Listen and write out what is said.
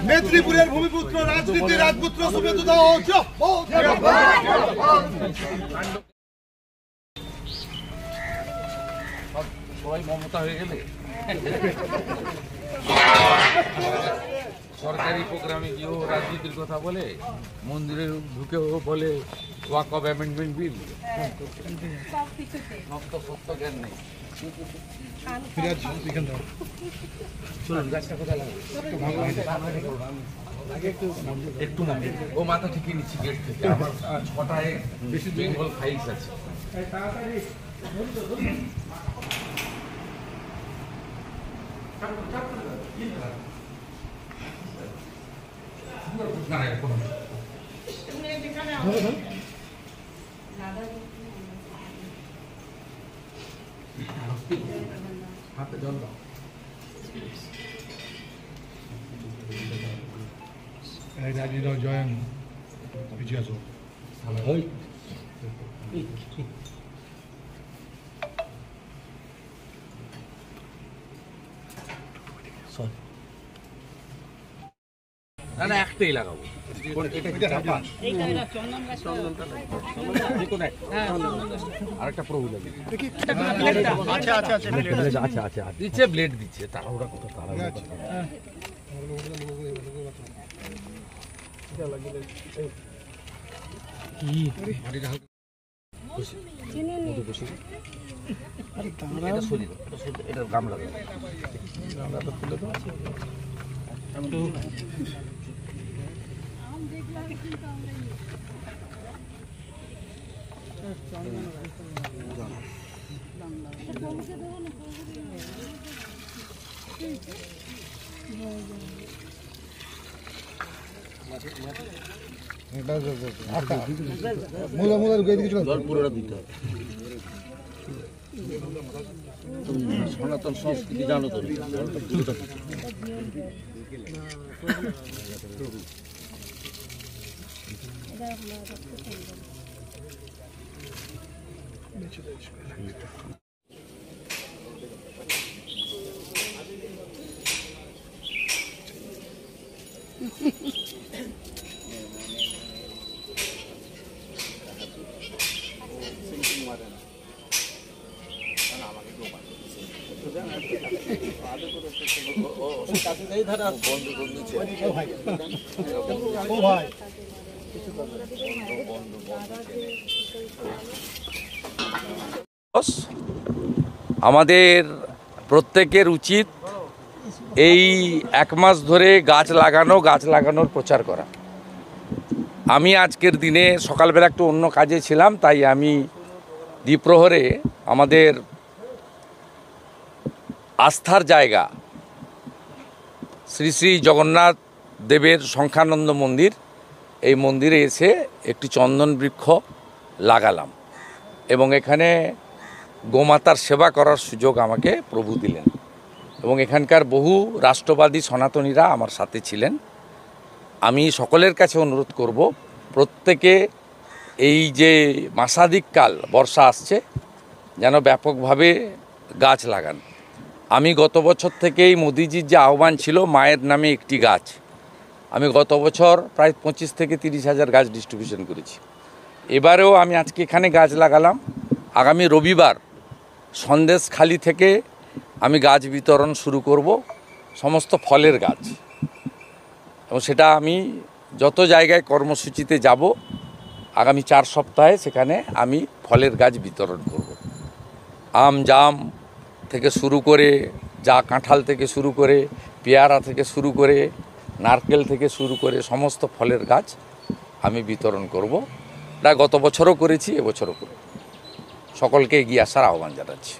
মেদিনীপুরের ভূমিপুত্র রাজনীতির রাজপুত্র সুব্রত দাস সবাই মমতা হয়ে গেলে সরকারি প্রোগ্রামে গিয়েও রাজনীতির কথা বলে, মন্দিরে ঢুকেও বলে ওয়াক অফ অ্যামেন্ডমেন্ট বিল। সত্য জ্ঞান নেই। একটু ও মাথা ঠিকই নিচ্ছি গেট থেকে। আমার 6টায় বেশি বেঙ্গল ফাইলস আছে। হাতে জল দাও। রাজীব জয়ন বিজয়াস না একটাই লাগাবো। আরেকটা প্রভু লাগে দিচ্ছে, ব্লেড দিচ্ছে। তাড়াহুড়া কত তাড়াহুড়া। এটা গামলা তুলে তো সনাতন সংস্কৃতি জানো তো। আমাদের প্রত্যেকের উচিত এই 1 মাস ধরে গাছ লাগানোর প্রচার করা। আমি আজকের দিনে সকালবেলা একটু অন্য কাজে ছিলাম, তাই আমি দ্বিপ্রহরে আমাদের আস্থার জায়গা শ্রী শ্রী জগন্নাথ দেবের সংখ্যানন্দ মন্দির, এই মন্দিরে এসে একটি চন্দন বৃক্ষ লাগালাম এবং এখানে গোমাতার সেবা করার সুযোগ আমাকে প্রভু দিলেন এবং এখানকার বহু রাষ্ট্রবাদী সনাতনীরা আমার সাথে ছিলেন। আমি সকলের কাছে অনুরোধ করব, প্রত্যেকে এই যে মাসাধিককাল বর্ষা আসছে যেন ব্যাপকভাবে গাছ লাগান। আমি গত বছর থেকেই মোদিজির যে আহ্বান ছিল মায়ের নামে একটি গাছ, আমি গত বছর প্রায় 25 থেকে 30 হাজার গাছ ডিস্ট্রিবিউশন করেছি। এবারেও আমি আজকে এখানে গাছ লাগালাম। আগামী রবিবার সন্দেশখালি থেকে আমি গাছ বিতরণ শুরু করব, সমস্ত ফলের গাছ, এবং সেটা আমি যত জায়গায় কর্মসূচিতে যাব আগামী 4 সপ্তাহে সেখানে আমি ফলের গাছ বিতরণ করব। আম জাম থেকে শুরু করে, কাঁঠাল থেকে শুরু করে, পেয়ারা থেকে শুরু করে, নারকেল থেকে শুরু করে সমস্ত ফলের গাছ আমি বিতরণ করব। এটা গত বছরও করেছি, এবছরও করব। সকলকে এগিয়ে আসার আহ্বান জানাচ্ছি।